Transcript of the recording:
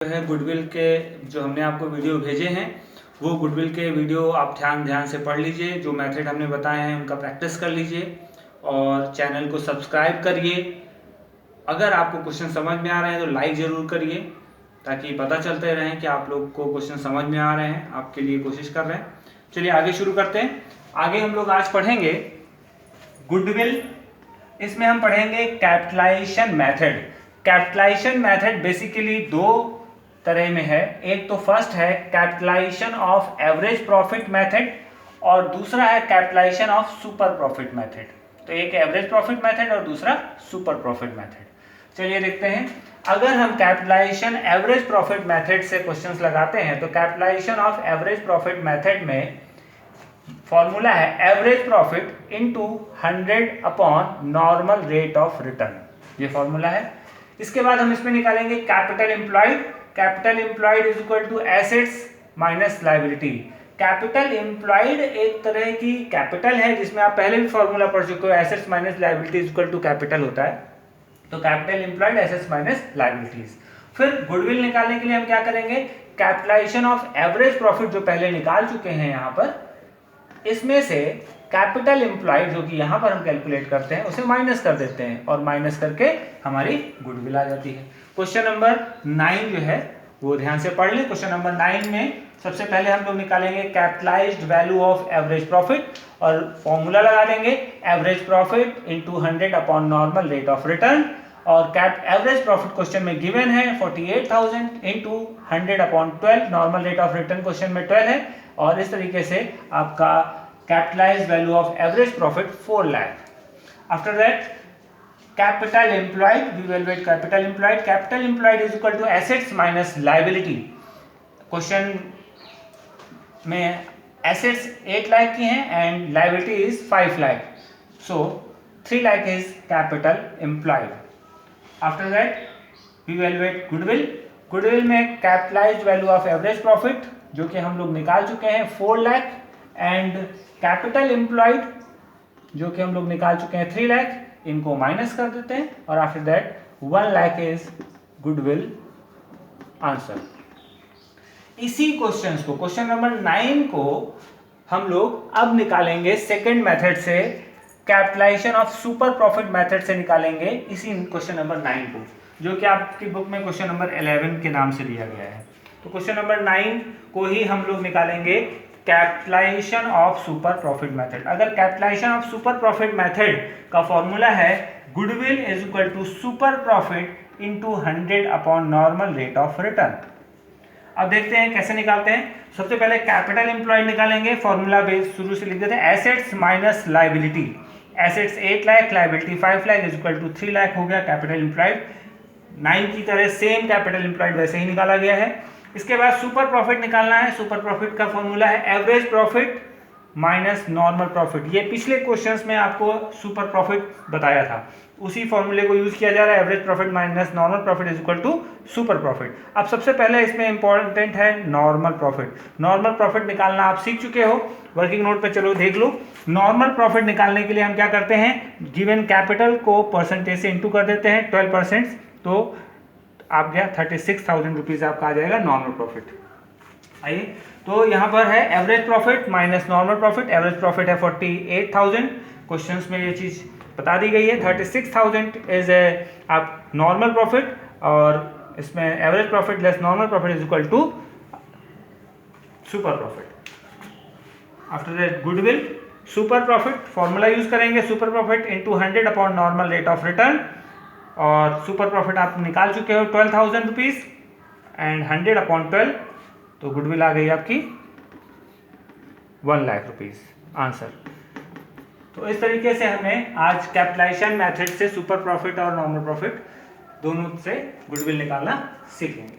है गुडविल के जो हमने आपको वीडियो भेजे हैं वो गुडविल के वीडियो आप ध्यान से पढ़ लीजिए। जो मेथड हमने बताए हैं उनका प्रैक्टिस कर लीजिए और चैनल को सब्सक्राइब करिए। अगर आपको क्वेश्चन समझ में आ रहे हैं तो लाइक ज़रूर करिए ताकि पता चलते रहें कि आप लोग को क्वेश्चन समझ में आ रहे हैं, आपके लिए कोशिश कर रहे हैं। चलिए आगे शुरू करते हैं। आगे हम लोग आज पढ़ेंगे गुडविल। इसमें हम पढ़ेंगे capitalization method. Capitalization method basically दो तरह में है। एक तो फर्स्ट है capitalization of average profit method और दूसरा है capitalization of super profit method. तो एक एवरेज प्रॉफिट मेथड और दूसरा सुपर प्रॉफिट मेथड। चलिए देखते हैं। अगर हम कैपिटलाइजेशन एवरेज प्रॉफिट मेथड से क्वेश्चंस लगाते हैं तो capitalization of average profit method में फॉर्मूला है average profit into 100 upon normal rate of return. ये फॉर्मूला है। इसके बाद हम इसमें निकालेंगे capital employed. Capital employed is equal to assets minus liability. Capital employed एक तरह की कैपिटल है जिसमें आप पहले भी फॉर्मूला पढ़ चुके हो, assets minus liability is equal to capital होता है। तो capital employed assets minus liabilities. फिर गुडविल निकालने के लिए हम क्या करेंगे, कैपिटलाइजेशन ऑफ एवरेज प्रॉफिट जो पहले निकाल चुके हैं यहाँ पर, इसमें से कैपिटल एम्प्लॉयड जो कि यहाँ पर हम कैलकुलेट करते हैं उसे माइनस कर देते हैं और माइनस करके हमारी गुडविल आ जाती है। क्वेश्चन नंबर 9 जो है वो ध्यान से पढ़ लें। क्वेश्चन नंबर 9 में सबसे पहले हम लोग निकालेंगे capitalised value of average profit और फॉर्मूला लगा देंगे average profit into 100 upon normal rate of return. और एवरेज प्रॉफिट क्वेश्चन में गिवन है 48,000 into 100 upon 12। Normal rate of return question में 12 है और इस तरीके से आपका capitalised value of average profit 4 lakh. After that capital employed, we will evaluate capital employed. Capital employed is equal to assets minus liability. Question में assets 8 lakh की हैं and liability is 5 lakh, so 3 lakh is capital employed. After that we will evaluate goodwill. goodwill में capitalized value of average profit जो कि हम लोग निकाल चुके हैं 4 लाख and capital employed जो कि हम लोग निकाल चुके हैं 3 लाख, इनको माइनस कर देते हैं और after that 1 lakh is goodwill answer. इसी क्वेश्चंस को, क्वेश्चन नंबर 9 को हम लोग अब निकालेंगे सेकंड मेथड से, capitalization of super profit method से निकालेंगे इसी क्वेश्चन नंबर 9 को, जो कि आपकी बुक में क्वेश्चन नंबर 11 के नाम से दिया गया है। तो क्वेश्चन नंबर 9 को ही हम लोग निकालेंगे capitalization of super profit method. अगर capitalization of super profit method का फॉर्मूला है goodwill is equal to super profit into 100 upon normal rate of return. अब देखते हैं कैसे निकालते हैं। सबसे पहले कैपिटल एम्प्लॉयड निकालेंगे। फॉर्मूला बेस शुरू से लिख देते हैं assets minus liability. Assets 8 lakh, liability 5 lakh is equal to 3 lakh हो गया कैपिटल एम्प्लॉयड। 9 की तरह सेम कैपिटल एम्प्लॉयड वैसे ही निकाला गया है। इसके बाद सुपर प्रॉफिट निकालना है। सुपर प्रॉफिट का फॉर्मूला है average profit minus normal profit. ये पिछले क्वेश्चंस में आपको सुपर प्रॉफिट बताया था, उसी फॉर्मूले को यूज किया जा रहा है। Average profit minus normal profit is equal to super profit. अब सबसे पहले इसमें इंपॉर्टेंट है नॉर्मल प्रॉफिट। नॉर्मल प्रॉफिट निकालना आप सीख चुके हो, वर्किंग नोट पे चलो देख लो। नॉर्मल प्रॉफिट निकालने के लिए हम क्या करते हैं, गिवन कैपिटल को परसेंटेज से इंटू कर देते हैं 12%, तो आप गया 36,000 रुपीज आपका आ जाएगा नॉर्मल प्रॉफिट। आइए, तो यहाँ पर है average profit minus normal profit. Average profit है 48,000, क्वेश्चंस में ये चीज बता दी गई है। 36,000 इज आप नॉर्मल प्रॉफिट और इसमें average profit less normal profit is equal to super profit. After that goodwill super profit formula use करेंगे, super profit into 100 upon normal rate of return. और सुपर प्रॉफिट आप निकाल चुके हो 12,000 रुपीज एंड 100 अपॉन 12, तो goodwill आ गई आपकी 1 lakh rupees answer. तो इस तरीके से हमें आज कैपिटलाइजेशन मेथड से सुपर प्रॉफिट और नॉर्मल प्रॉफिट दोनों से गुडविल निकालना सीखेंगे।